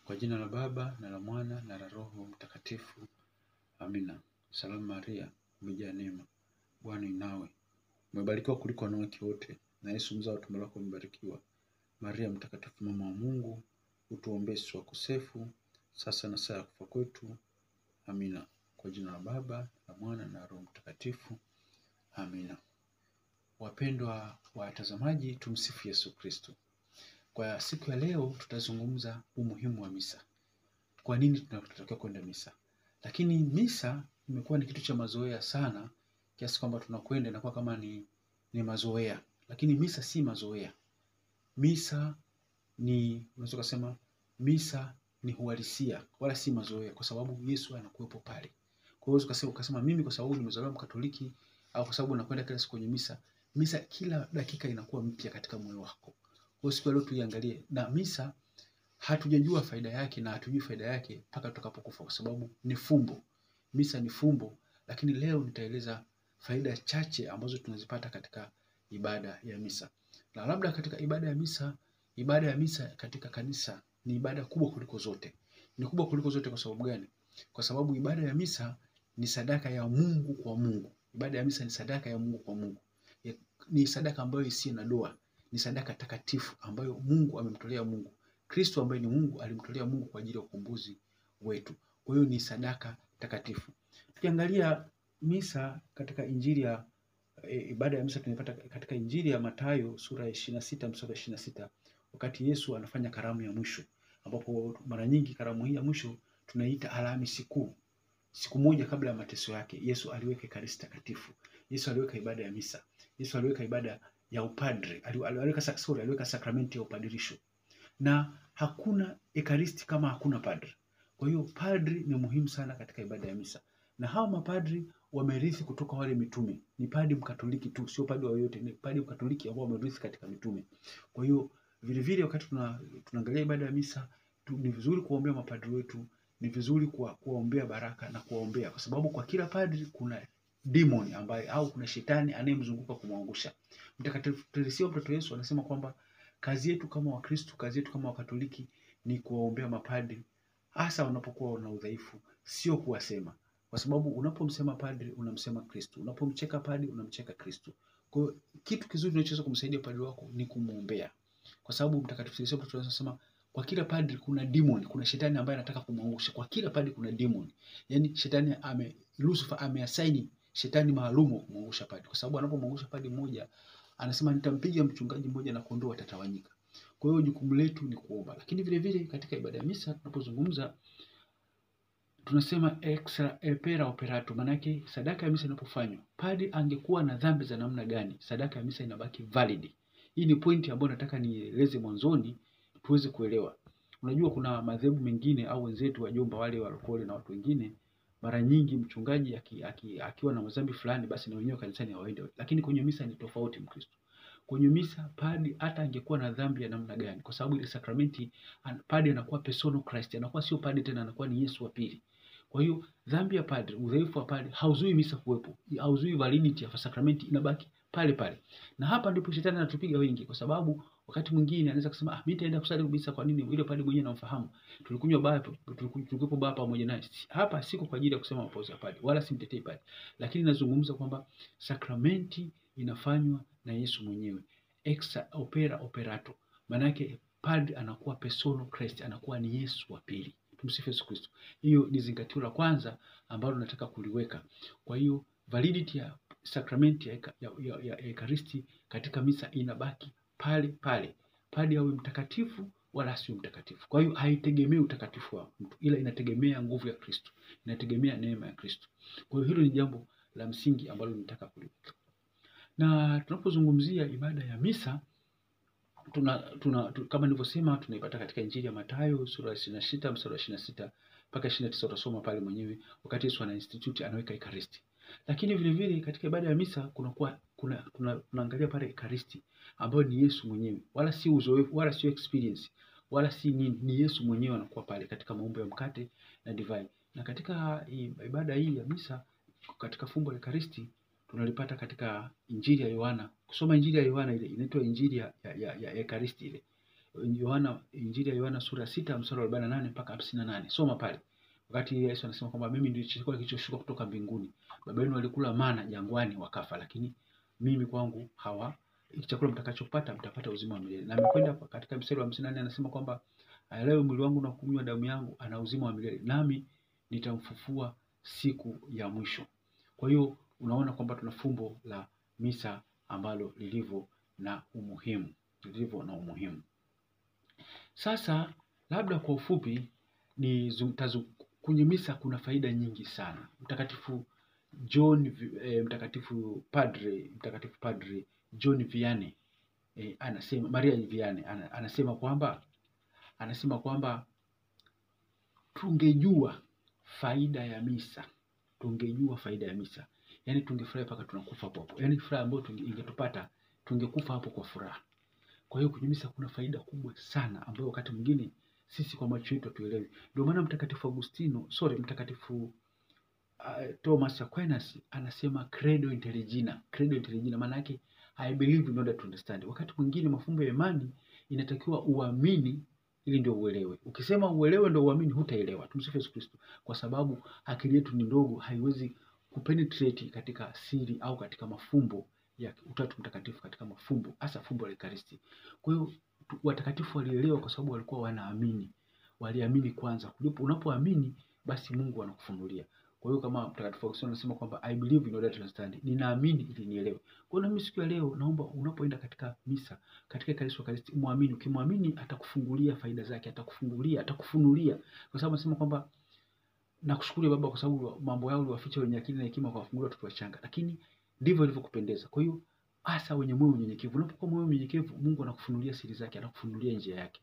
Kwa jina la Baba na la Mwana na la Roho Mtakatifu. Amina. Salamu Maria, umejaa neema, Bwana yu nawe. Umebarikiwa kuliko wanawake wote, na Yesu mzao wa tumbo lako umebarikiwa. Maria mtakatifu, mama wa Mungu, utuombee sisi wakosefu, sasa na saa ya kufa kwetu. Amina. Kwa jina la Baba na Mwana na Roho Mtakatifu. Amina. Wapendwa watazamaji, tumsifu Yesu Kristo. Kwa siku ya leo tutazungumza umuhimu wa misa. Kwa nini tunatakiwa kwenda misa? Lakini misa imekuwa ni kitu cha mazoea sana, kiasi kwamba tunakwenda inakuwa kama ni mazoea. Lakini misa si mazoea. Misa ni, unaweza kusema misa ni uhalisia, wala si mazoea, kwa sababu Yesu anakuwepo pale. Kwa hiyo ukasema mimi kwa sababu nimezaliwa Mkatoliki au kwa sababu nakwenda kila siku kwenye misa, misa kila dakika inakuwa mpya katika moyo wako. Kwa siku leo tuiangalie, na misa hatujajua faida yake na hatujui faida yake mpaka tutakapokufa, kwa sababu ni fumbo. Misa ni fumbo, lakini leo nitaeleza faida chache ambazo tunazipata katika ibada ya misa. Na labda katika ibada ya misa katika kanisa ni ibada kubwa kuliko zote. Ni kubwa kuliko zote kwa sababu gani? Kwa sababu ibada ya misa ni sadaka ya Mungu kwa Mungu. Ibada ya misa ni sadaka ya Mungu kwa Mungu. Ni sadaka ambayo isiyo na doa. Ni sadaka takatifu ambayo Mungu amemtolea Mungu. Kristo ambaye ni Mungu alimtolea Mungu kwa ajili ya ukombozi wetu. Kwa hiyo ni sadaka takatifu. Tukiangalia misa katika Injili ya ibada ya misa tunapata katika Injili ya Mathayo sura ya 26 mstari wa 26, wakati Yesu anafanya karamu ya mwisho, ambapo mara nyingi karamu hii ya mwisho tunaita Alhamisi Kuu. Siku moja kabla ya mateso yake, Yesu aliweka Ekaristi takatifu. Yesu aliweka ibada ya misa. Yesu aliweka ibada ya upadre. Aliweka sakramenti ya upadirisho. Na hakuna Ekaristi kama hakuna padri. Kwa hiyo padri ni muhimu sana katika ibada ya misa. Na hao mapadri wamerithi kutoka wale mitume. Ni padri Mkatoliki tu, sio padri wa yote, ni padri Mkatoliki ambao wamerithi katika mitume. Kwa hiyo vile vile wakati tunaangalia ibada ya misa, ni vizuri kuombea mapadri wetu, ni vizuri kuwaombea baraka na kuwaombea, kwa sababu kwa kila padri kuna demon ambaye au kuna shetani anayemzunguka kumwangusha. Mtakatifu Teresia mtoto Yesu anasema kwamba kazi yetu kama Wakristo, kazi yetu kama Wakatoliki ni kuwaombea mapadri, hasa wanapokuwa na udhaifu, sio kuwasema. Kwa sababu unapomsema padri unamsema Kristo, unapomcheka padri unamcheka Kristo. Kwa hiyo kitu kizuri unachoweza kumsaidia padri wako ni kumuombea. Kwa sababu Mtakatifu Teresia mtoto Yesu anasema kwa kila padri kuna demon, kuna shetani ambaye anataka kumwangusha. Kwa kila padri kuna demon. Yaani shetani Lucifer ameassign shetani maalumu kumwangusha padri. Kwa sababu anapomwangusha padri mmoja, anasema nitampiga mchungaji mmoja na kondoo watatawanyika. Kwa hiyo jukumu letu ni kuomba. Lakini vile vile katika ibada ya misa tunapozungumza tunasema extra opera operato, maana yake sadaka ya misa inapofanywa, padri angekuwa na dhambi za namna gani, sadaka ya misa inabaki valid. Hii ni pointi ambayo nataka nieleze mwanzoni tuweze kuelewa. Unajua kuna madhehebu mengine au wenzetu wajomba wale walokole na watu wengine, mara nyingi mchungaji akiwa na madhambi fulani basi na wenyewe kanisani hawaende. Lakini kwenye misa ni tofauti Mkristo. Kwenye misa padri hata angekuwa na dhambi ya namna gani, kwa sababu ile sakramenti padri anakuwa persona Christ, anakuwa sio padri tena, anakuwa ni Yesu wa pili. Kwa hiyo dhambi ya padri, udhaifu wa padri hauzui misa kuwepo, hauzui validity ya sakramenti, inabaki pale pale. Na hapa ndipo shetani anatupiga wengi, kwa sababu wakati mwingine anaweza kusema mimi nitaenda kusali misa, kwa nini? Ile padri mwenyewe namfahamu, tulikunywa baa, tulikuwa baa pamoja naye. Hapa siko kwa ajili ya kusema mapozi ya padri, wala simtetei padri, lakini nazungumza kwamba sakramenti inafanywa na Yesu mwenyewe, ex opera operato. Maana yake padri anakuwa persona Christ, anakuwa ni Yesu wa pili. Tumsifu Yesu Kristo. Hiyo ni zingatio la kwanza ambalo nataka kuliweka. Kwa hiyo validity ya sakramenti ya Ekaristi katika misa inabaki pale pale. Padri awe mtakatifu wala sio mtakatifu. Kwa hiyo haitegemei utakatifu wa mtu, ila inategemea nguvu ya Kristo, inategemea neema ya Kristo. Kwa hiyo hilo ni jambo la msingi ambalo nataka kuliweka. Na tunapozungumzia ibada ya misa kama nilivyosema tunaipata katika Injili ya Mathayo sura ya 26 mstari wa 26 mpaka 29, utasoma pale mwenyewe, wakati Yesu anaweka Ekaristi. Lakini vile vile katika ibada ya misa tunaangalia pale Ekaristi ambayo ni Yesu mwenyewe, wala si uzoefu wala sio experience wala si nini, ni Yesu mwenyewe anakuwa pale katika maumbo ya mkate na divai. Na katika ibada hii ya misa, katika fumbo la Ekaristi tunalipata katika Injili ya Yohana. Kusoma Injili ya Yohana ile inaitwa Injili ya Ekaristi ile. Injili ya Yohana sura 6 mstari wa 48 mpaka 58. Soma pale. Wakati Yesu anasema kwamba mimi ndiye chakula kilichoshuka kutoka mbinguni. Baba yenu walikula mana jangwani wakafa, lakini mimi kwangu chakula mtakachopata mtapata uzima wa milele. Na amekwenda katika mstari wa 54 anasema kwamba leo mwili wangu na kunywa damu yangu ana uzima wa milele, nami nitamfufua siku ya mwisho. Kwa hiyo unaona kwamba tuna fumbo la misa ambalo lilivyo na umuhimu. Sasa labda kwa ufupi kwenye misa kuna faida nyingi sana. Mtakatifu Padre John Vianney anasema, Maria Vianney anasema kwamba tungejua faida ya misa, yani tungefurahi mpaka tunakufa hapo. Yani furaha ambayo ingetupata tungekufa hapo kwa furaha. Kwa hiyo kwenye misa kuna faida kubwa sana ambayo wakati mwingine sisi kwa macho yetu hatuelewi. Ndio maana Mtakatifu Thomas Aquinas anasema credo intelligina. Credo intelligina maana yake I believe in order to understand. Wakati mwingine mafumbo ya imani inatakiwa uamini ili ndio uelewe. Ukisema uelewe ndio uamini, hutaelewa. Tumsifu Yesu Kristo. Kwa sababu akili yetu ni ndogo, haiwezi kupenetrate katika siri au katika mafumbo ya Utatu Mtakatifu, katika mafumbo hasa fumbo la Ekaristi. Kwa hiyo watakatifu walielewa kwa sababu walikuwa wanaamini. Waliamini kwanza. Unapoamini basi Mungu anakufunulia. Kwa hiyo kama Mtakatifu Augustino anasema kwamba I believe in order to understand. Ninaamini ili nielewe. Kwa hiyo na mimi siku ya leo naomba unapoenda katika misa, katika Ekaristi muamini. Ukimwamini atakufungulia faida zake, atakufunulia. Kwa sababu anasema kwamba nakushukuru Baba kwa sababu mambo yao uliwaficha wenye akili na hekima, kwa kufungulia watoto wachanga. Lakini ndivyo ilivyokupendeza. Kwa hiyo hasa wenye moyo mnyenyekevu. Unapokuwa moyo mnyenyekevu, Mungu anakufunulia siri zake, anakufunulia njia yake.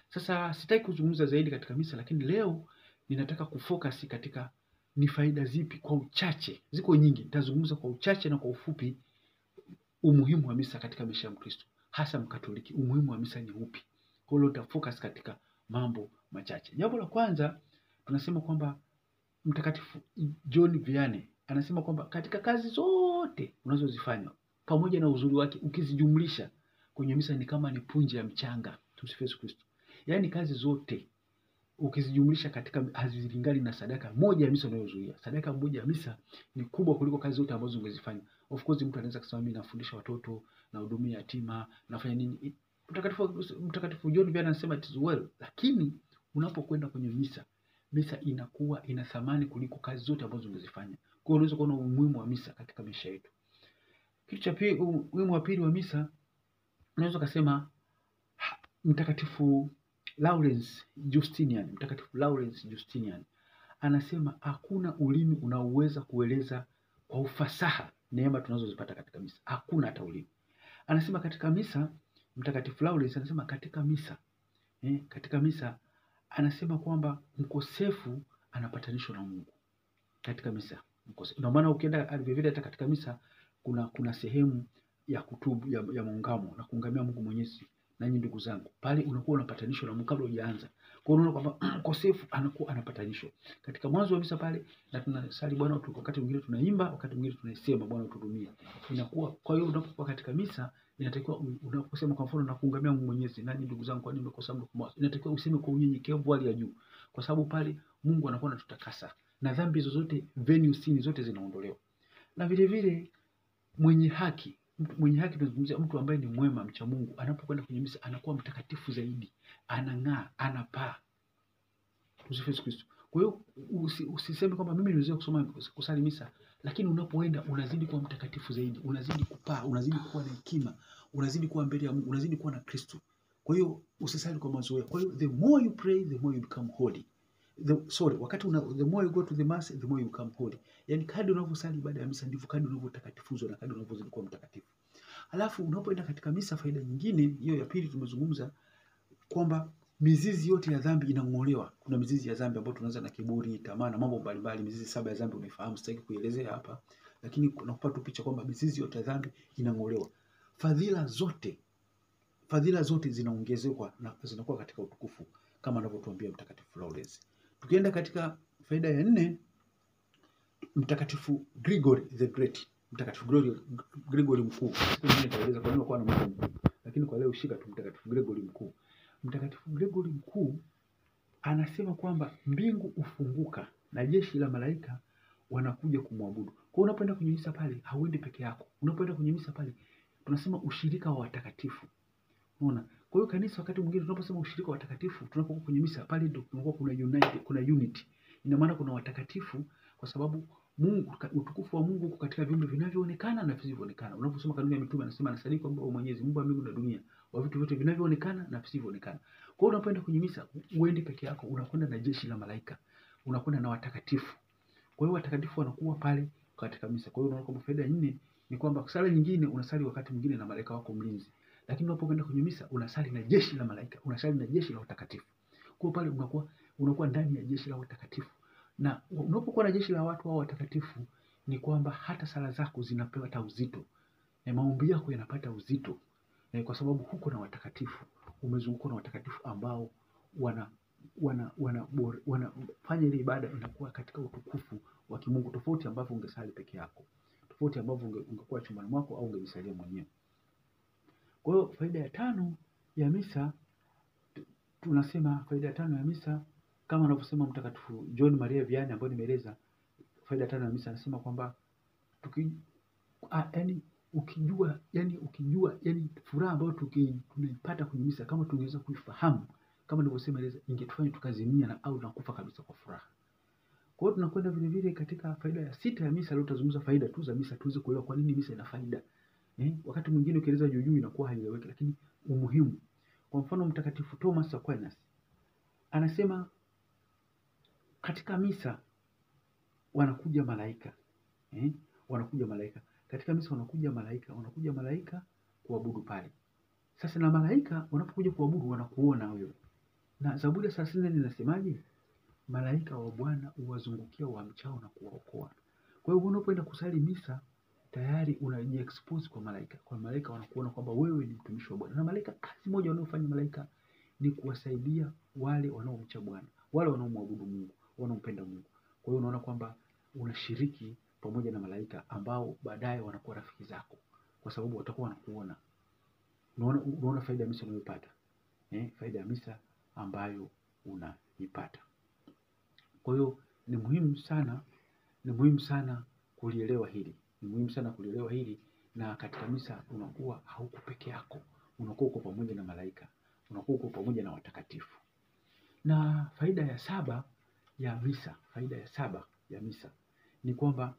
Sasa sitaki kuzungumza zaidi katika misa, lakini leo ninataka kufocus katika ni faida zipi kwa uchache. Ziko nyingi, nitazungumza kwa uchache na kwa ufupi umuhimu wa misa katika maisha ya Mkristo, hasa Mkatoliki. Umuhimu wa misa ni upi? Kwa hiyo nitafocus katika mambo machache. Jambo la kwanza tunasema kwamba Mtakatifu John Vianney anasema kwamba katika kazi zote unazozifanya pamoja na uzuri wake ukizijumlisha kwenye misa ni kama ni punje ya mchanga. Tumsifu Yesu Kristo. Yaani kazi zote ukizijumlisha katika hazilingani na sadaka moja ya misa unayozuia. Sadaka moja ya misa ni kubwa kuliko kazi zote ambazo ungezifanya. Of course mtu anaweza kusema mimi nafundisha watoto, na hudumia yatima, nafanya nini. Mtakatifu John Vianney anasema it is well, lakini unapokwenda kwenye misa inakuwa ina thamani kuliko kazi zote ambazo ungezifanya. Kwa hiyo unaweza kuona umuhimu wa misa katika maisha yetu. Kitu cha pili, umuhimu wa pili wa misa, unaweza kusema Mtakatifu Lawrence Justinian anasema hakuna ulimi unaoweza kueleza kwa ufasaha neema tunazozipata katika misa. Hakuna hata ulimi. Anasema katika misa, Mtakatifu Lawrence anasema katika misa anasema kwamba mkosefu anapatanishwa na Mungu katika misa. Ndio maana ukienda vile hata katika misa kuna sehemu ya kutubu ya maungamo na kuungamia Mungu Mwenyezi. Nanyi ndugu zangu, pale unakuwa unapatanishwa na Mungu kabla hujaanza. Kwa hiyo unaona kwamba mkosefu anakuwa anapatanishwa. Katika mwanzo wa misa pale na tunasali Bwana wakati mwingine tunaimba, wakati mwingine tunasema Bwana utuhurumie. Inakuwa kwa hiyo unapokuwa katika misa inatakiwa unaposema kwa mfano na kuungamia Mungu Mwenyezi, nanyi ndugu zangu, kwa nini mmekosa Mungu kwa mawazo, inatakiwa useme kwa unyenyekevu hali ya juu, kwa sababu pale Mungu anakuwa anatutakasa na dhambi zote, sin zote zinaondolewa. Na vile vile mwenye haki tunazungumzia mtu ambaye ni mwema, mcha Mungu, anapokwenda kwenye misa anakuwa mtakatifu zaidi, anang'aa, anapaa. Tumsifu Yesu Kristo. Kwa hiyo usiseme kwamba mimi niweze kusali misa, lakini unapoenda unazidi kuwa mtakatifu zaidi, unazidi kupaa, unazidi kuwa na hekima, unazidi kuwa mbele ya Mungu, unazidi kuwa na Kristo. Kwa hiyo usisali kwa mazoea. Kwa hiyo the more you pray, the more you become holy. The more you go to the mass, the more you become holy. Yaani kadri unavyosali ibada ya misa ndivyo kadri unavyotakatifuzo na kadri unavyozidi kuwa mtakatifu. Alafu unapoenda katika misa, faida nyingine hiyo ya pili tumezungumza kwamba mizizi yote ya dhambi inang'olewa. Kuna mizizi ya dhambi ambayo tunaanza na kiburi, tamaa na mambo mbalimbali. Mizizi 7 ya dhambi unifahamu, sitaki kuelezea hapa, lakini nakupa tu picha kwamba mizizi yote ya dhambi inang'olewa. Fadhila zote zinaongezekwa na zinakuwa katika utukufu kama anavyotuambia Mtakatifu Lawrence. Tukienda katika faida ya 4, Mtakatifu Gregory the Great, Mtakatifu Gregory Mkuu. Siku nyingine nitaeleza kwa nini kwa na Mungu mkuu, lakini kwa leo shika tu Mtakatifu Gregory Mkuu. Mtakatifu Gregory Mkuu anasema kwamba mbingu ufunguka na jeshi la malaika wanakuja kumwabudu. Kwa hiyo unapoenda kwenye misa pale hauendi peke yako. Unapoenda kwenye misa pale tunasema ushirika wa watakatifu. Unaona? Kwa hiyo kanisa wakati mwingine tunaposema ushirika wa watakatifu, tunapokuwa kwenye misa pale ndio tunakuwa kuna unity. Ina maana kuna watakatifu kwa sababu Mungu, utukufu wa Mungu uko katika viumbe vinavyoonekana na visivyoonekana. Unaposoma kanuni ya mitume anasema anasadiki kwamba Mwenyezi Mungu wa mbingu na dunia, wa vitu vyote vinavyoonekana na visivyoonekana. Kwa hiyo unapoenda kwenye misa uendi peke yako, unakwenda na jeshi la malaika, unakwenda na watakatifu. Kwa hiyo watakatifu wanakuwa pale katika misa. Kwa hiyo unaona kwamba faida 4 ni kwamba sala nyingine unasali wakati mwingine na malaika wako mlinzi. Lakini unapokwenda kwenye misa unasali na jeshi la malaika, unasali na jeshi la watakatifu. Kwa pale unakuwa ndani ya jeshi la watakatifu. Na unapokuwa na jeshi la watu hao watakatifu ni kwamba hata sala zako zinapewa hata uzito. Na maombi yako yanapata uzito. Kwa sababu huko na watakatifu, umezungukwa na watakatifu ambao wanafanya ile ibada inakuwa katika utukufu wa kimungu, tofauti ambavyo ungesali peke yako. Tofauti ambavyo ungekuwa chumbani mwako au ungejisalia mwenyewe. Kwa hiyo faida ya 5 ya misa, tunasema faida ya 5 ya misa kama anavyosema Mtakatifu John Maria Vianney ambaye nimeeleza. Faida ya 5 ya misa anasema kwamba ukijua furaha ambayo tunaipata kwenye misa, kama tungeweza kuifahamu kama nilivyosema eleza, ingetufanya tukazimia na au tunakufa kabisa kwa furaha. Kwa hiyo tunakwenda vile vile katika faida ya 6 ya misa. Leo tutazungumza faida tu za misa tuweze kuelewa kwa nini misa ina faida. Wakati mwingine ukieleza juu inakuwa haieleweki, lakini umuhimu. Kwa mfano Mtakatifu Thomas Aquinas anasema katika misa wanakuja malaika. Wanakuja malaika. Katika misa wanakuja malaika kuabudu pale. Sasa na malaika wanapokuja kuabudu wanakuona wewe. Na Zaburi ya 34 inasemaje? Malaika wa Bwana uwazungukia wamchao na kuwaokoa. Kwa hiyo unapoenda kusali misa tayari unajiexpose kwa malaika. Kwa malaika wanakuona kwamba wewe ni mtumishi wa Bwana. Na malaika, kazi moja wanaofanya malaika ni kuwasaidia wale wanaomcha Bwana, wale wanaomwabudu Mungu, wanaompenda Mungu. Kwa hiyo unaona kwamba unashiriki pamoja na malaika ambao baadaye wanakuwa rafiki zako kwa sababu watakuwa wanakuona. Unaona faida ya misa unayopata. Faida ya misa ambayo unaipata. Kwa hiyo ni muhimu sana kulielewa hili. Ni muhimu sana kulielewa hili, na katika misa unakuwa hauko peke yako. Unakuwa uko pamoja na malaika. Unakuwa uko pamoja na watakatifu. Na faida ya 7 ya misa, ni kwamba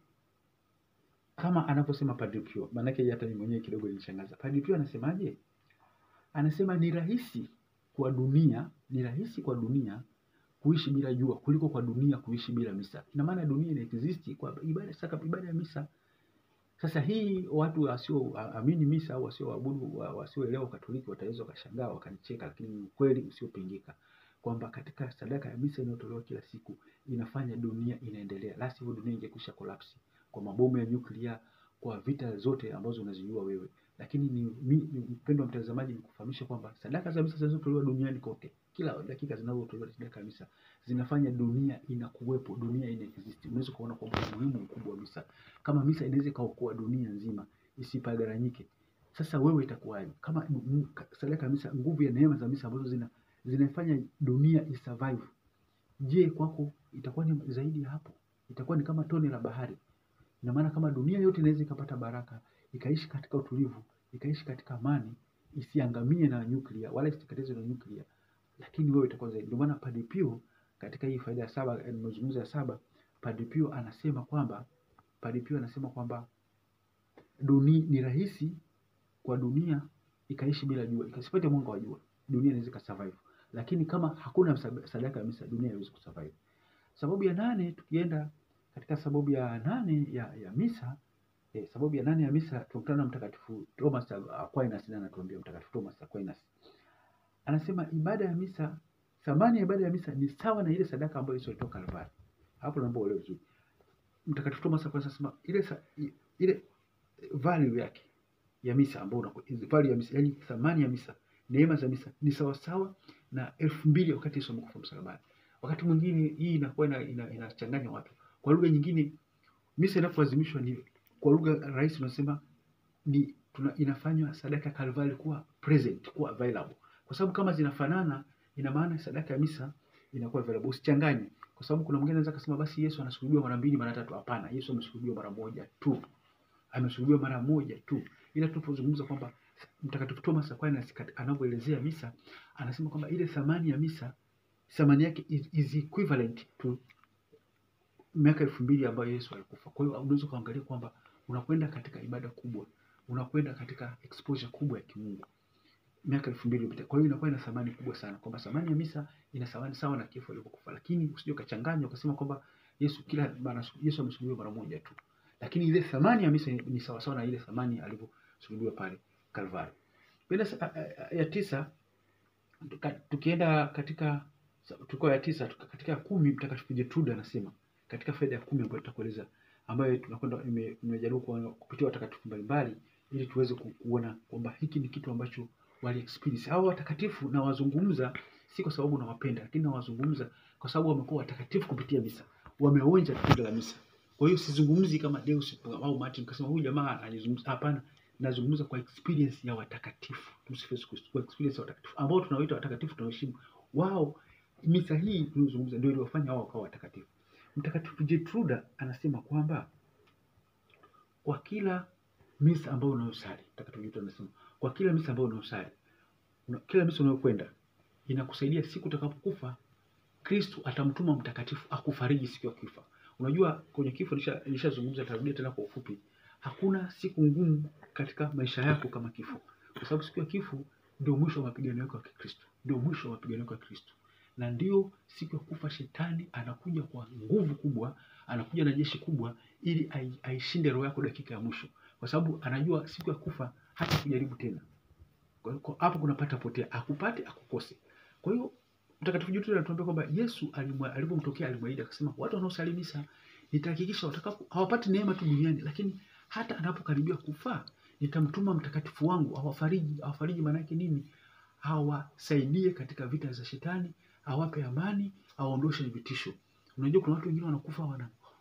kama anavyosema Padre Pio, maana yake hata mimi mwenyewe kidogo nilishangaza. Padre Pio anasemaje? Anasema ni rahisi kwa dunia kuishi bila jua kuliko kwa dunia kuishi bila misa. Ina maana dunia ina exist kwa ibada ya misa. Sasa hii watu wasioamini misa au wasioabudu, wasioelewa Katoliki wataweza kushangaa wakanicheka, lakini ni kweli usiopingika kwamba katika sadaka ya misa inayotolewa kila siku inafanya dunia inaendelea. La sivyo dunia ingekwisha collapse kwa mabomu ya nyuklia, kwa vita zote ambazo unazijua wewe. Lakini mpendwa mtazamaji, nikufahamisha kwamba sadaka za misa zinazotolewa duniani kote, kila dakika zinazotolewa sadaka ya misa zinafanya dunia inakuwepo, dunia ina exist. Unaweza kuona kwamba umuhimu mkubwa wa misa. Kama misa inaweza kaokoa dunia nzima isipagaranyike, sasa wewe itakuwaje? Kama sadaka ya misa, nguvu ya neema za misa ambazo zinafanya dunia isurvive, je, kwako itakuwa ni zaidi ya hapo? Itakuwa ni kama tone la bahari. Ina maana kama dunia yote inaweza ikapata baraka, ikaishi katika utulivu, ikaishi katika amani, isiangamie na nyuklia wala isikatizwe na nyuklia, lakini wewe itakuwa zaidi. Ndio maana Padre Pio katika hii faida ya 7 nimezungumza ya 7, Padre Pio anasema kwamba ni rahisi kwa dunia ikaishi bila jua, ikasipate mwanga wa jua, dunia inaweza kusurvive. Lakini kama hakuna sadaka ya misa, dunia haiwezi kusurvive. Sababu ya 8, tukienda katika sababu ya 8 ya misa, sababu ya 8 ya misa tunakutana na Mtakatifu Thomas Aquinas. Na anatuambia Mtakatifu Thomas Aquinas anasema ibada ya misa, thamani ya ibada ya misa ni sawa na ile sadaka ambayo Yesu alitoa Kalvari. Hapo naomba uelewe vizuri. Mtakatifu Thomas Aquinas anasema ile value yake ya misa ambayo value ya misa, yani thamani ya misa, neema za misa ni sawa sawa na 2000 wakati Yesu amekufa msalabani. Wakati mwingine hii inakuwa inachanganya watu. Kwa lugha nyingine misa inapoadhimishwa ni kwa lugha rahisi tunasema inafanywa sadaka Kalvari kuwa present, kuwa available. kwa sababu kama zinafanana, ina maana sadaka ya misa inakuwa available. Usichanganye, kwa sababu kuna mwingine anaweza kusema basi Yesu anasulubiwa mara 2 mara 3. Hapana, Yesu amesulubiwa mara moja tu, amesulubiwa mara moja tu. Ila tunapozungumza kwamba Mtakatifu Thomas Aquinas anapoelezea misa anasema kwamba ile thamani ya misa, thamani yake is equivalent to miaka 2000 ambayo Yesu alikufa. Kwa hiyo unaweza kuangalia kwamba unakwenda katika ibada kubwa, unakwenda katika exposure kubwa ya kimungu miaka 2000 iliyopita. Kwa hiyo inakuwa ina thamani kubwa sana, kwamba thamani ya misa ina thamani sawa na kifo alipokufa. Lakini usije ukachanganya ukasema kwamba Yesu Yesu amesulubiwa mara moja tu, lakini ile thamani ya misa ni sawa sawa na ile thamani alivyosulubiwa pale Kalvari. Bila ya 9 tukienda katika tuko ya 9 katika 10, Mtakatifu Gertrude anasema katika faida ya 10 ambayo tutakueleza, ambayo tunakwenda imejaribu kupitia watakatifu mbalimbali ili tuweze kuona kwamba hiki ni kitu ambacho wali experience hao watakatifu. Na wazungumza si kwa sababu nawapenda, lakini nawazungumza kwa sababu wamekuwa watakatifu kupitia misa, wameonja tunda la misa. Kwa hiyo sizungumzi kama Deus au Martin kasema huyu jamaa anazungumza, hapana, nazungumza kwa experience ya watakatifu. Tumsifu Kristo. Kwa experience ya watakatifu ambao tunawaita watakatifu, tunaheshimu wao. Misa hii tunazungumza ndio iliyofanya wao kwa watakatifu. Mtakatifu Gertrude anasema kwamba kwa kila misa ambayo unayosali, Mtakatifu Gertrude anasema kwa kila misa ambayo unayosali, kila misa unayokwenda inakusaidia siku utakapokufa, Kristo atamtuma mtakatifu akufariji siku ya kufa. Unajua kwenye kifo nilishazungumza, tarudia tena kwa ufupi. Hakuna siku ngumu katika maisha yako kama kifo, kwa sababu siku ya kifo ndio mwisho wa mapigano yako ya Kristo, ndio mwisho wa mapigano yako ya Kristo, na ndio siku ya kufa. Shetani anakuja kwa nguvu kubwa, anakuja na jeshi kubwa ili aishinde roho yako dakika ya mwisho, kwa sababu anajua siku ya kufa hata kujaribu tena. Kwa hiyo hapo kunapata potea, akupate akukose. Kwa hiyo Mtakatifu Gertrude anatuambia kwamba Yesu alipomtokea alimwahidi akasema, watu wanaosali misa nitahakikisha watakapo hawapati neema tu duniani, lakini hata anapokaribia kufa nitamtuma mtakatifu wangu awafariji. Awafariji maana yake nini? Hawasaidie katika vita za shetani, awape amani, aondoshe vitisho. Unajua kuna watu wengine wanakufa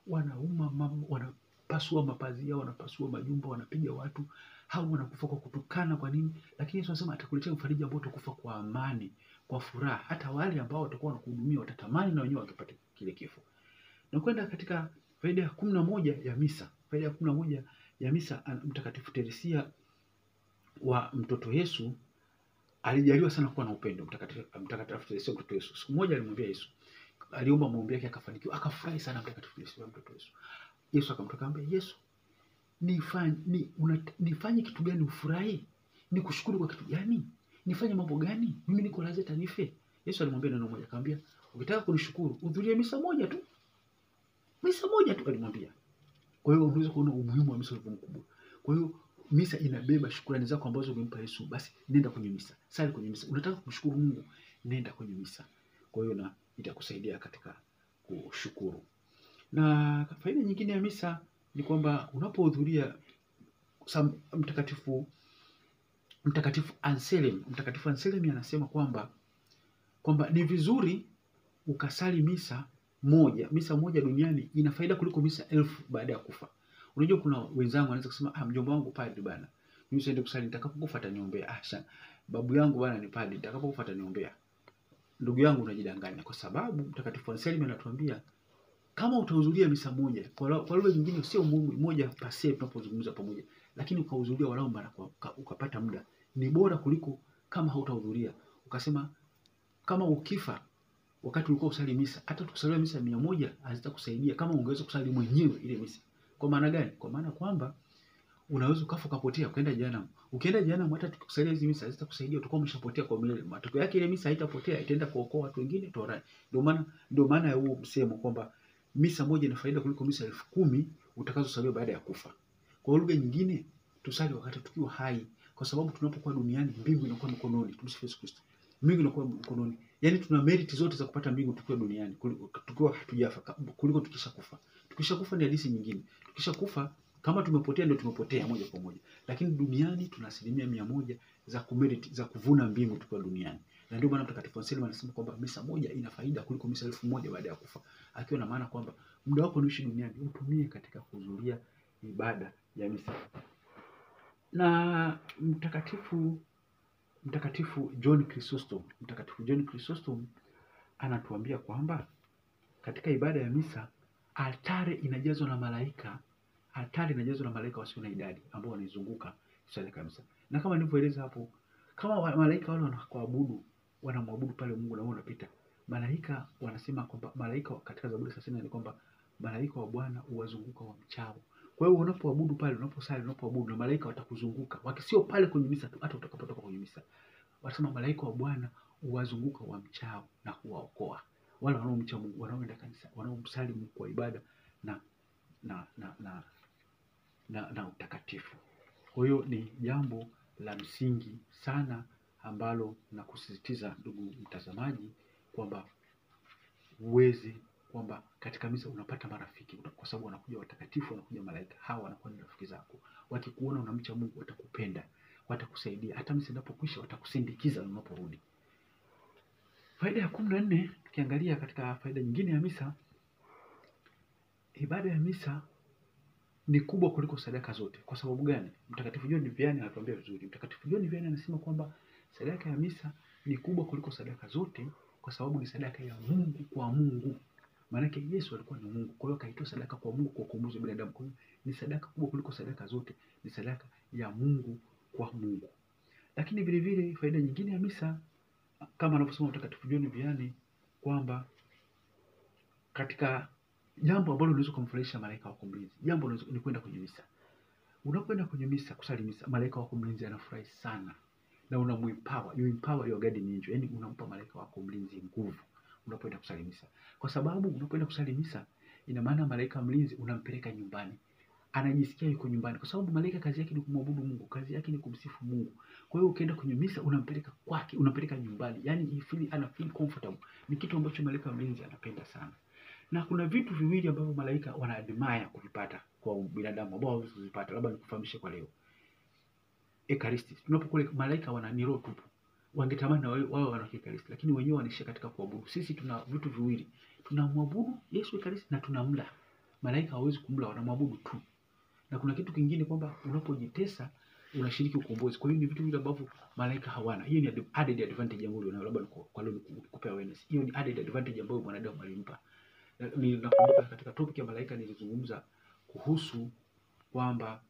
wanauma, wanapasua mapazia, wanapasua majumba, wanapiga watu, hao wanakufa kwa kutukana. Kwa nini? Lakini Yesu anasema atakuletea mfariji ambao utakufa kwa amani, kwa furaha. Hata wale ambao watakuwa wanakuhudumia watatamani na wenyewe wakipata kile kifo. Na kwenda katika faida ya 11 ya misa. Faida ya 11 ya misa, Mtakatifu Teresia wa mtoto Yesu alijaliwa sana kuwa na upendo. Mtakatifu Teresia wa mtoto Yesu, siku moja alimwambia Yesu, aliomba maombi yake akafanikiwa, akafurahi sana Mtakatifu Teresia wa mtoto Yesu. Yesu akamtaka, Yesu, nifanye kitu gani ufurahi? Nikushukuru kwa kitu gani? Nifanye mambo gani? Mimi niko lazima nife. Yesu alimwambia neno moja, akamwambia, ukitaka kunishukuru udhurie misa moja tu. Misa moja tu alimwambia. Kwa hiyo unaweza kuona umuhimu wa misa mkubwa. Kwa hiyo misa inabeba shukrani zako ambazo umempa Yesu. Basi nenda kwenye misa, sali kwenye misa. Unataka kumshukuru Mungu, nenda kwenye misa. Kwa hiyo na itakusaidia katika kushukuru. Na faida nyingine ya misa ni kwamba unapohudhuria Mtakatifu Anselm anasema kwamba ni vizuri ukasali misa moja duniani ina faida kuliko misa 1000 baada ya kufa. Unajua kuna wenzangu wanaweza kusema, mjomba wangu padri bana, mimi siende kusali, nitakapokufa ataniombea. Babu yangu bana ni padri, nitakapokufa ataniombea. Ndugu yangu, unajidanganya, kwa sababu Mtakatifu Anselm anatuambia kama utahudhuria misa moja, kwa lugha nyingine sio moja pase tunapozungumza pamoja, lakini ukahudhuria walau mara ukapata muda, ni bora kuliko kama hautahudhuria. Ukasema kama ukifa wakati ulikuwa usali misa, hata tukusalia misa 100 hazitakusaidia kama ungeweza kusali mwenyewe ile misa. Kwa maana gani? Kwa maana kwamba unaweza ukafa ukapotea ukaenda jehanamu. Ukienda jehanamu hata tukusalia hizo misa hazitakusaidia, utakuwa umeshapotea kwa milele. Matokeo yake ile misa haitapotea, itaenda kuokoa watu wengine toharani. Ndio maana ya huo msemo kwamba misa moja ina faida kuliko misa 10,000 utakazosalia baada ya kufa. Kwa lugha nyingine, tusali wakati tukiwa hai, kwa sababu tunapokuwa duniani mbingu inakuwa mkononi. Tumsifu Kristo. Mbingu inakuwa mkononi. Yaani tuna merit zote za kupata mbingu tukiwa duniani, tukiwa hatujafa, kuliko tukishakufa. Tukishakufa ni hadithi nyingine. Tukishakufa kama tumepotea ndio tumepotea moja kwa moja. Lakini duniani tuna 100% za kumerit, za kuvuna mbingu tukiwa duniani. Na ndio maana Mtakatifu Anselm anasema kwamba misa moja ina faida kuliko misa 1000 baada ya kufa. Akiwa na maana kwamba muda wako unaoishi duniani utumie katika kuhudhuria ibada ya misa. Na Mtakatifu Mtakatifu John Chrysostom anatuambia kwamba katika ibada ya misa altare inajazwa na malaika. Altare inajazwa na malaika wasio na idadi ambao wanaizunguka sadaka ya misa. Na kama nilivyoeleza hapo, kama malaika wale wanamwabudu pale Mungu na wao wanapita. Malaika wanasema kwamba malaika katika Zaburi 34 ni kwamba malaika wa Bwana huwazunguka wamchao. Kwa hiyo unapoabudu pale, unapoabudu na malaika watakuzunguka. Wakisio pale kwenye misa tu, hata utakapotoka kwenye misa. Wanasema malaika wa Bwana huwazunguka wamchao na kuwaokoa. Wale wanaomcha Mungu, wanaoenda kanisa, wanaomsali Mungu kwa ibada na utakatifu. Kwa hiyo ni jambo la msingi sana ambalo nakusisitiza ndugu mtazamaji kwamba kwamba katika misa unapata marafiki, kwa sababu wanakuja watakatifu, wanakuja malaika. Hawa wanakuwa ni rafiki zako. Wakikuona unamcha Mungu watakupenda, watakusaidia. Hata misa inapokwisha watakusindikiza unaporudi. Faida ya 14, tukiangalia katika faida nyingine ya misa, ibada ya misa ni kubwa kuliko sadaka zote. Kwa sababu gani? Mtakatifu John Vianney anatuambia vizuri. Mtakatifu John Vianney anasema kwamba sadaka ya misa ni kubwa kuliko sadaka zote kwa sababu ni sadaka ya Mungu kwa Mungu. Maana yake Yesu alikuwa ni Mungu. Kwa hiyo kaitoa sadaka kwa Mungu kwa kukomboa binadamu. Kwa hiyo ni sadaka kubwa kuliko sadaka zote, ni sadaka ya Mungu kwa Mungu. Lakini vile vile faida nyingine ya misa kama anavyosema Mtakatifu John Vianney kwamba katika jambo ambalo unaweza kumfurahisha malaika wako mlinzi, jambo ni kwenda kwenye misa. Unapoenda kwenye misa kusali misa, malaika wako mlinzi anafurahi sana na you empower your guardian angel. Yaani unampa malaika wako mlinzi nguvu unapoenda kusali misa. Kwa sababu unapoenda kusali misa ina maana malaika mlinzi unampeleka nyumbani. Anajisikia yuko nyumbani kwa sababu malaika kazi yake ni kumwabudu Mungu, kazi yake ni kumsifu Mungu. Kwa hiyo ukienda kwenye misa unampeleka kwake, unampeleka nyumbani. Yaani ana feel comfortable. Ni kitu ambacho malaika mlinzi anapenda sana. Na kuna vitu viwili ambavyo malaika wanaadmire kuvipata kwa binadamu ambao hawezi kuvipata. Labda nikufahamishe kwa leo. Ekaristi. Tunapokula malaika wana ni roho tupu. Wangetamani na wao wana Ekaristi, lakini wenyewe wanaishia katika kuabudu. Sisi tuna vitu viwili. Tunamwabudu Yesu Ekaristi na tunamla. Malaika hawezi kumla, wanamwabudu tu. Na kuna kitu kingine kwamba unapojitesa unashiriki ukombozi. Kwa hiyo ni vitu vile ambavyo malaika hawana. Hiyo ni added advantage ambayo unayo, labda kwa leo nikupe awareness. Hiyo ni added advantage ambayo mwanadamu alimpa. Ninakumbuka katika topic ya malaika nilizungumza kuhusu kwamba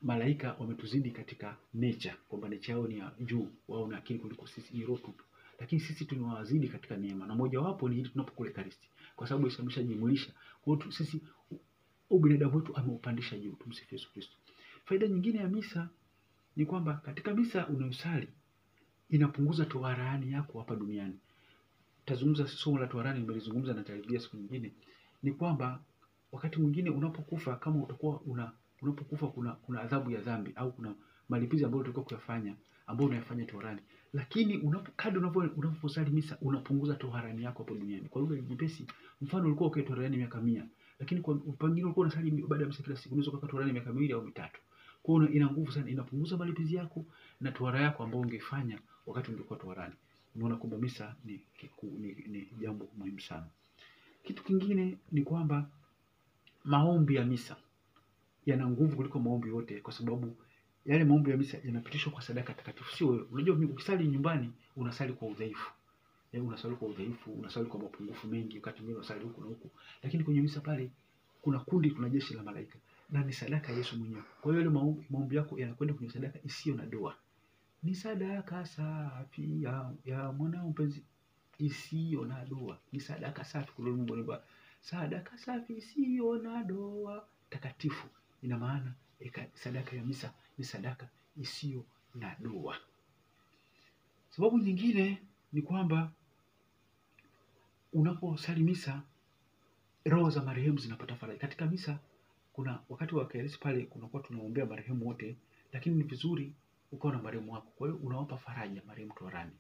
malaika wametuzidi katika nature, kwamba nature yao ni ya juu, wao na akili kuliko sisi, ni roho tupu. Lakini sisi tunawazidi katika neema, na moja wapo ni tunapokula Ekaristi, kwa sababu Yesu ameshajimulisha. Kwa hiyo sisi ubinadamu wetu ameupandisha juu. Tumsifu Yesu Kristo. Faida nyingine ya misa ni kwamba katika misa unayosali inapunguza toharani yako hapa duniani. Tazungumza somo la toharani nimelizungumza na taribia siku nyingine. Ni kwamba wakati mwingine unapokufa, kama utakuwa unapokufa kuna adhabu ya dhambi au kuna malipizi ambayo utakuwa kuyafanya ambayo unayafanya toharani. Lakini kadri unaposali misa unapunguza toharani yako hapo duniani. Kwa lugha nyepesi, mfano ulikuwa ukiwa toharani miaka 100, lakini kwa upangilio ulikuwa unasali baada ya misa kila siku, unaweza kukaa toharani miaka 2 au 3. Kwa hiyo ina nguvu sana, inapunguza malipizi yako na tohara yako ambayo ungefanya wakati ungekuwa toharani. Unaona kwamba misa ni jambo muhimu sana. Kitu kingine ni kwamba maombi ya misa yana nguvu kuliko maombi yote, kwa sababu yale maombi ya misa yanapitishwa kwa sadaka takatifu. Sio wewe. Unajua ukisali nyumbani unasali kwa udhaifu. Unasali kwa udhaifu, unasali kwa mapungufu mengi, wakati mwingine unasali huku na huku. Lakini kwenye misa pale kuna jeshi la malaika na ni sadaka ya Yesu mwenyewe. Kwa hiyo ile maombi yako yanakwenda kwenye sadaka isiyo na doa. Ni sadaka safi ya mwanao mpenzi isiyo na doa. Ni sadaka safi kwa Mungu ni Baba. Sadaka safi isiyo na doa takatifu. Ina maana sadaka ya misa ni sadaka isiyo na doa. Sababu nyingine ni kwamba unaposali misa roho za marehemu zinapata faraja. Katika misa kuna wakati wa Ekaristi pale kunakuwa tunaombea marehemu wote, lakini ni vizuri ukawa na marehemu wako. Kwa hiyo unawapa faraja marehemu toharani.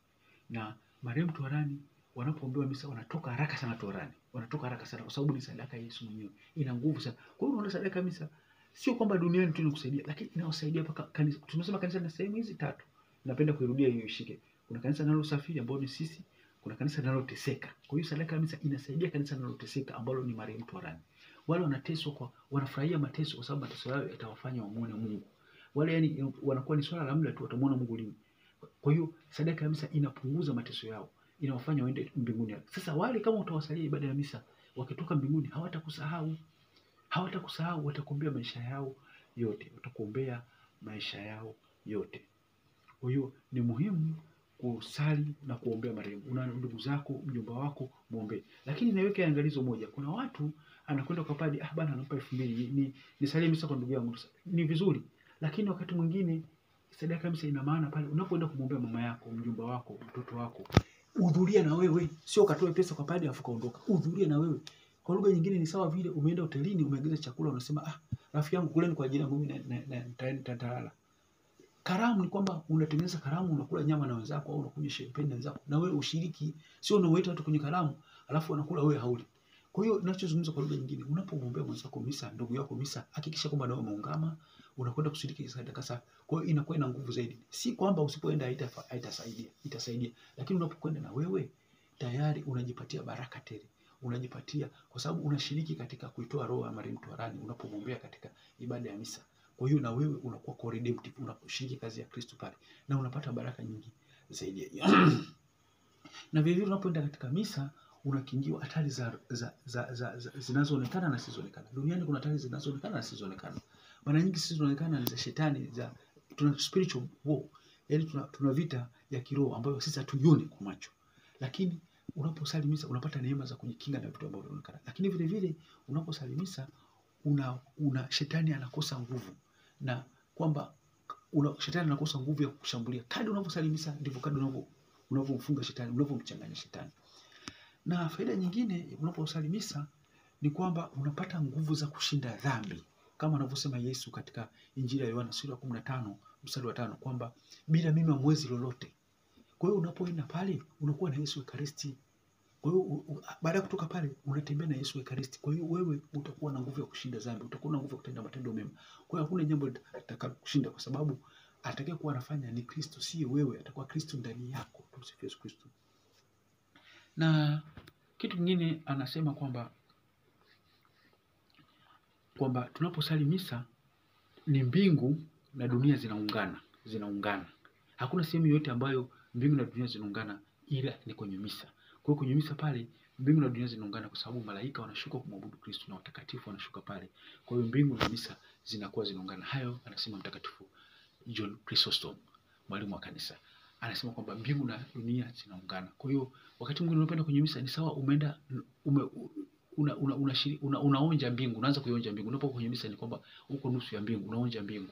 Na marehemu toharani wanapoombewa misa wanatoka haraka sana toharani. Wanatoka haraka sana kwa sababu ni sadaka ya Yesu mwenyewe. Ina nguvu sana. Kwa hiyo unaona sadaka ya misa sio kwamba duniani tu inakusaidia, lakini inawasaidia mpaka kanisa. Tunasema kanisa na sehemu hizi 3. Napenda kuirudia hiyo ishike. Kuna kanisa linalosafiri ambalo ni sisi, kuna kanisa linaloteseka. Kwa hiyo sadaka ya misa inasaidia kanisa linaloteseka ambalo ni marehemu toharani. Wale wanateswa wanafurahia mateso kwa sababu mateso yao yatawafanya wamuone Mungu. Wale yani wanakuwa ni swala la muda tu, watamuona Mungu lini. Kwa hiyo sadaka ya misa inapunguza mateso yao, inawafanya waende mbinguni. Sasa wale kama utawasalia ibada ya misa, wakitoka mbinguni hawatakusahau. Hawatakusahau, watakuombea maisha yao yote. Watakuombea maisha yao yote. Kwa hiyo ni muhimu kusali na kuombea marehemu. Una ndugu zako, mjomba wako, muombe. Lakini niweke angalizo moja. Kuna watu anakwenda kwa padri, bana anampa 2000 nisalie misa kwa ndugu yangu. Ni vizuri. Lakini wakati mwingine sadaka misa ina maana pale unapoenda kumwombea mama yako, mjomba wako, mtoto wako. Hudhuria na wewe. Sio katoe pesa kwa padri afu kaondoka. Hudhuria na wewe. Kwa lugha nyingine ni sawa vile umeenda hotelini, umeagiza chakula, unasema rafiki yangu kuleni kwa ajili yangu mimi nitalala. Karamu ni kwamba unatengeneza karamu, unakula nyama na wenzako au unakunywa champagne na wenzako, na wewe ushiriki. Sio unawaita watu kwenye karamu alafu wanakula wewe hauli. Kwa hiyo ninachozungumza kwa lugha nyingine, unapomwombea mwenzako misa, ndugu yako misa, hakikisha kwamba nawe umeungama, unakwenda kushiriki sadaka zako. Kwa hiyo inakuwa ina nguvu zaidi. Si kwamba usipoenda haitasaidia, itasaidia. Lakini unapokwenda na wewe tayari unajipatia baraka tele. Unajipatia kwa sababu unashiriki katika kuitoa roho ya marehemu toharani unapomwombea katika ibada ya misa. Kwa hiyo na wewe unakuwa co-redemptive, unaposhiriki kazi ya Kristo pale na unapata baraka nyingi zaidi. Na vile vile unapoenda katika misa unakingiwa hatari za zinazoonekana na zisizoonekana. Duniani kuna hatari zinazoonekana na zisizoonekana. Mara nyingi zisizoonekana ni za shetani, tuna spiritual war. Yaani tuna vita ya kiroho ambayo sisi hatuioni kwa macho. Lakini unaposali misa unapata neema za kujikinga na vitu ambavyo vinaonekana. Lakini vile vile unaposali misa shetani anakosa nguvu, na kwamba shetani anakosa nguvu ya kushambulia. Kadri unaposali misa ndivyo kadri unavyomfunga shetani, unavyomchanganya shetani. Na faida nyingine unaposali misa ni kwamba unapata nguvu za kushinda dhambi, kama anavyosema Yesu katika Injili ya Yohana sura ya 15 mstari wa 5 kwamba bila mimi hamwezi lolote. Kwa hiyo unapoenda pale unakuwa na Yesu Ekaristi. Kwa hiyo baada ya kutoka pale unatembea na Yesu Ekaristi. Kwa hiyo wewe utakuwa na nguvu ya kushinda dhambi, utakuwa na nguvu ya kutenda matendo mema. Kwa hiyo hakuna jambo litakalokushinda kwa sababu atakayekuwa anafanya ni Kristo, si wewe. Atakuwa Kristo ndani yako. Tumsifu Yesu Kristo. Na kitu kingine anasema kwamba tunaposali misa ni mbingu na dunia zinaungana. Hakuna sehemu yote ambayo mbingu na dunia zinaungana ila ni kwenye misa. Kwa hiyo kwenye misa pale mbingu na dunia zinaungana kwa sababu malaika wanashuka kumwabudu Kristo na watakatifu wanashuka pale. Kwa hiyo mbingu na misa zinakuwa zinaungana. Hayo anasema Mtakatifu John Chrysostom, mwalimu wa kanisa. Anasema kwamba mbingu na dunia zinaungana. Kwa hiyo wakati mwingine unapoenda kwenye misa ni sawa umeenda unaonja mbingu, unaanza kuionja mbingu. Unapokuwa kwenye misa ni kwamba uko nusu ya mbingu, unaonja mbingu.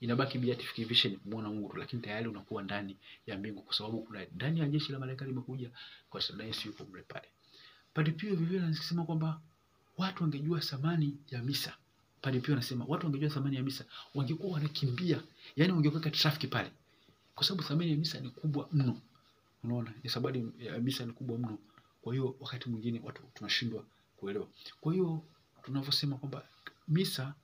Inabaki beatification kumuona Mungu, lakini tayari unakuwa ndani ya mbingu kwa sababu kuna ndani ya jeshi la malaika limekuja kwa sababu Yesu yuko mle pale. Padre Pio vivyo anasema kwamba watu wangejua thamani ya misa. Padre Pio anasema watu wangejua thamani ya misa wangekuwa wanakimbia, yani wangekuwa katika trafiki pale. Kwa sababu thamani ya misa ni kubwa mno. Unaona? Ni sababu ya misa ni kubwa mno. Kwa hiyo wakati mwingine watu tunashindwa kuelewa. Kwa hiyo tunavyosema kwamba misa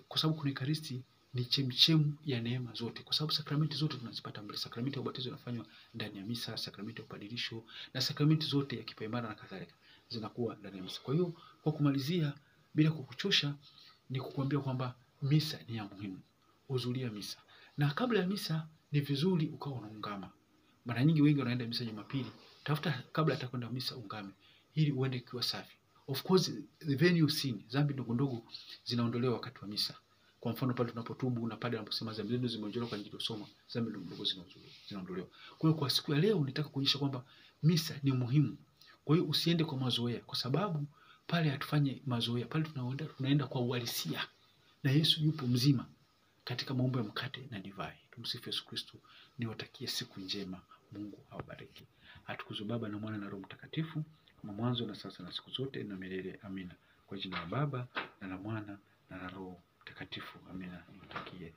kwa sababu kuna Ekaristi ni chemchemu ya neema zote, kwa sababu sakramenti zote tunazipata mbele. Sakramenti ya ubatizo inafanywa ndani ya misa, sakramenti ya upadirisho na sakramenti zote ya kipaimara na kadhalika zinakuwa ndani ya misa. Kwa hiyo kwa kumalizia bila kukuchosha ni kukuambia kwamba misa ni ya muhimu. Hudhuria misa. Na kabla ya misa ni vizuri ukawa unaungama. Mara nyingi wengi wanaenda misa Jumapili, tafuta kabla atakwenda misa ungame ili uende ukiwa safi. Of course the venue sin, dhambi ndogo ndogo zinaondolewa wakati wa misa. Kwa mfano pale tunapotubu na padre anaposema dhambi zetu zimeondolewa kwa ajili ya kusoma, dhambi ndogo ndogo zinaondolewa. Kwa hiyo kwa siku ya leo nitaka kuonyesha kwamba misa ni muhimu. Kwa hiyo usiende kwa mazoea, kwa sababu pale hatufanye mazoea. Pale tunaenda kwa uhalisia. Na Yesu yupo mzima katika maumbo ya mkate na divai. Tumsifu Yesu Kristo. Niwatakie siku njema. Mungu awabariki. Atukuzwe Baba na Mwana na Roho Mtakatifu, kama mwanzo na sasa na siku zote na milele. Amina. Kwa jina la Baba na la Mwana na la Roho Mtakatifu. Amina. Niwatakie